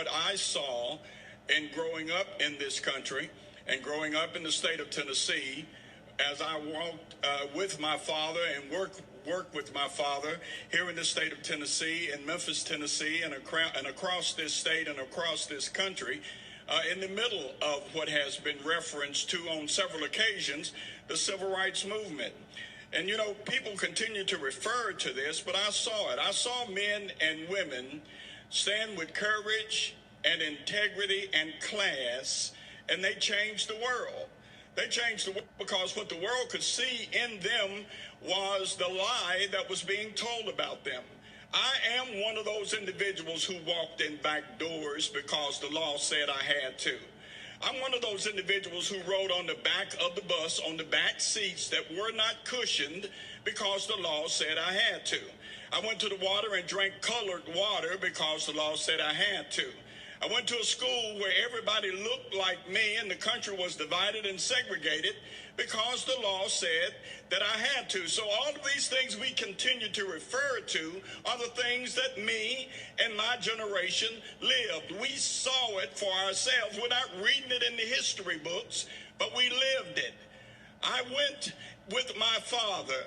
What I saw in growing up in this country and growing up in the state of Tennessee, as I walked with my father and worked with my father here in the state of Tennessee, in Memphis, Tennessee, and across this state and across this country, in the middle of what has been referenced to on several occasions, the civil rights movement. And, you know, people continue to refer to this, but I saw it. I saw men and women stand with courage and integrity and class, and they changed the world. They changed the world because what the world could see in them was the lie that was being told about them. I am one of those individuals who walked in back doors because the law said I had to. I'm one of those individuals who rode on the back of the bus on the back seats that were not cushioned because the law said I had to. I went to the water and drank colored water because the law said I had to. I went to a school where everybody looked like me and the country was divided and segregated because the law said that I had to. So all of these things we continue to refer to are the things that me and my generation lived. We saw it for ourselves. We're not reading it in the history books, but we lived it. I went with my father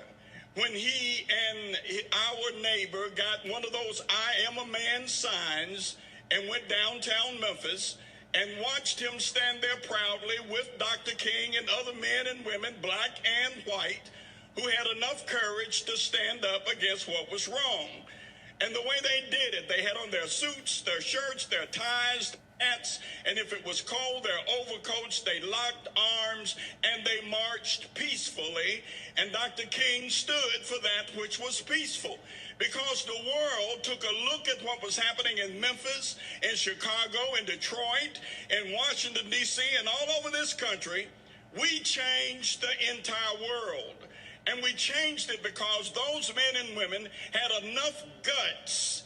when he and our neighbor got one of those I am a man signs and went downtown Memphis and watched him stand there proudly with Dr. King and other men and women, black and white, who had enough courage to stand up against what was wrong. And the way they did it, they had on their suits, their shirts, their ties, hats, and if it was cold, their overcoats. They locked arms and they marched peacefully, and Dr. King stood for that which was peaceful, because the world took a look at what was happening in Memphis, in Chicago, in Detroit, in Washington, D.C., and all over this country. We changed the entire world, and we changed it because those men and women had enough guts,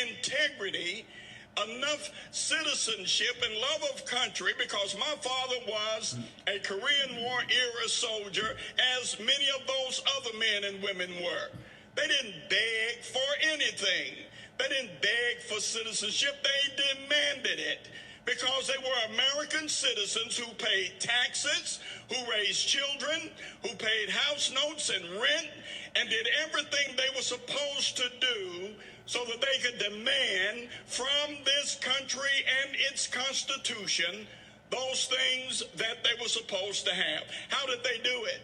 integrity, enough citizenship and love of country, because my father was a Korean War era soldier, as many of those other men and women were. They didn't beg for anything. They didn't beg for citizenship. They demanded it because they were American citizens who paid taxes, who raised children, who paid house notes and rent, and did everything they were supposed to do so that they could demand from this country and its Constitution those things that they were supposed to have. How did they do it?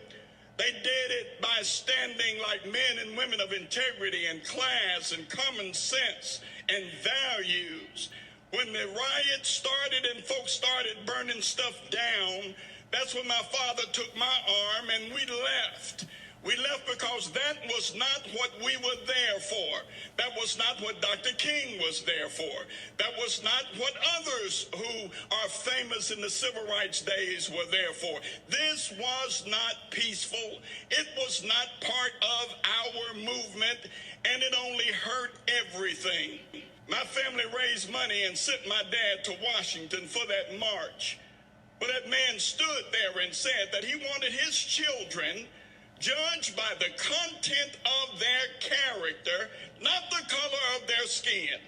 They did it by standing like men and women of integrity and class and common sense and values. When the riot started and folks started burning stuff down, that's when my father took my arm and we left. We left because that was not what we were there for. That was not what Dr. King was there for. That was not what others who are famous in the civil rights days were there for. This was not peaceful. It was not part of our movement, and it only hurt everything. My family raised money and sent my dad to Washington for that march. But that man stood there and said that he wanted his children judged by the content of their character, not the color of their skin.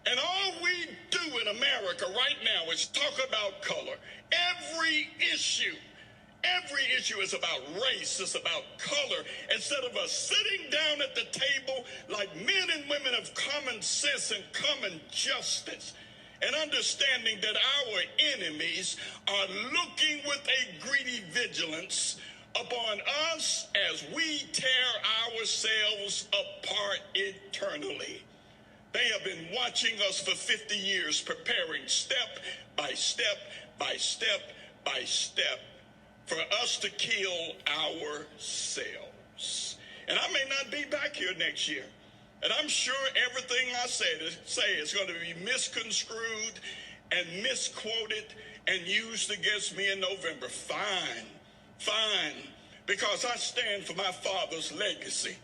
And all we do in America right now is talk about color. Every issue is about race, it's about color. Instead of us sitting down at the table like men and women of common sense and common justice, and understanding that our enemies are looking with a greedy vigilance upon us as we tear ourselves apart eternally. They have been watching us for 50 years, preparing step by step by step by step for us to kill ourselves. And I may not be back here next year, and I'm sure everything I say is going to be misconstrued and misquoted and used against me in November. Fine, because I stand for my father's legacy.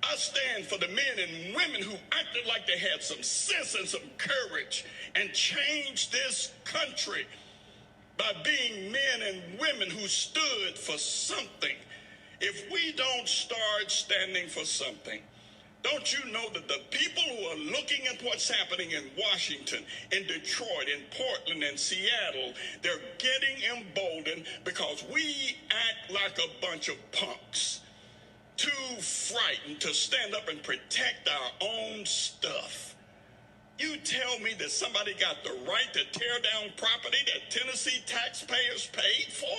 I stand for the men and women who acted like they had some sense and some courage and changed this country by being men and women who stood for something. If we don't start standing for something, Don't you know that the people who are looking at what's happening in Washington, in Detroit, in Portland, and Seattle, they're getting emboldened because we act like a bunch of punks, too frightened to stand up and protect our own stuff. You tell me that somebody got the right to tear down property that Tennessee taxpayers paid for?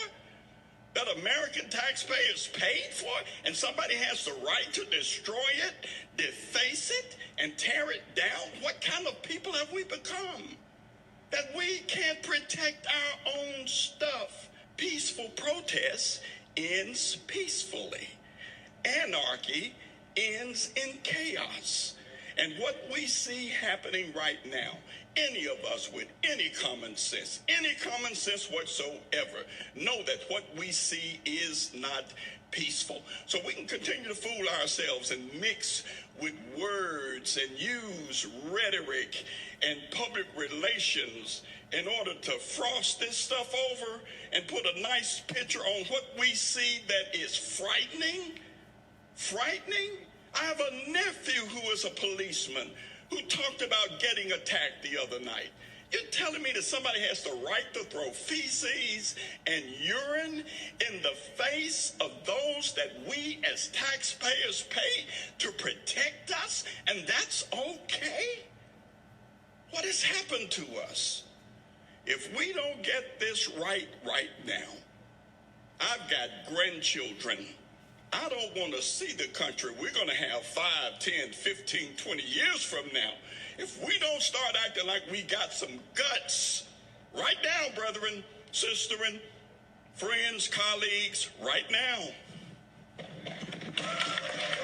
That American taxpayers paid for, and somebody has the right to destroy it, deface it, and tear it down? What kind of people have we become? That we can't protect our own stuff. Peaceful protest ends peacefully. Anarchy ends in chaos. And what we see happening right now, any of us with any common sense whatsoever, know that what we see is not peaceful. So we can continue to fool ourselves and mix with words and use rhetoric and public relations in order to frost this stuff over and put a nice picture on what we see that is frightening. I have a nephew who is a policeman who talked about getting attacked the other night. You're telling me that somebody has the right to throw feces and urine in the face of those that we as taxpayers pay to protect us, and that's okay? What has happened to us? If we don't get this right now, I've got grandchildren. I don't want to see the country we're going to have 5, 10, 15, 20 years from now. If we don't start acting like we got some guts right now, brethren, sisterin, friends, colleagues, right now.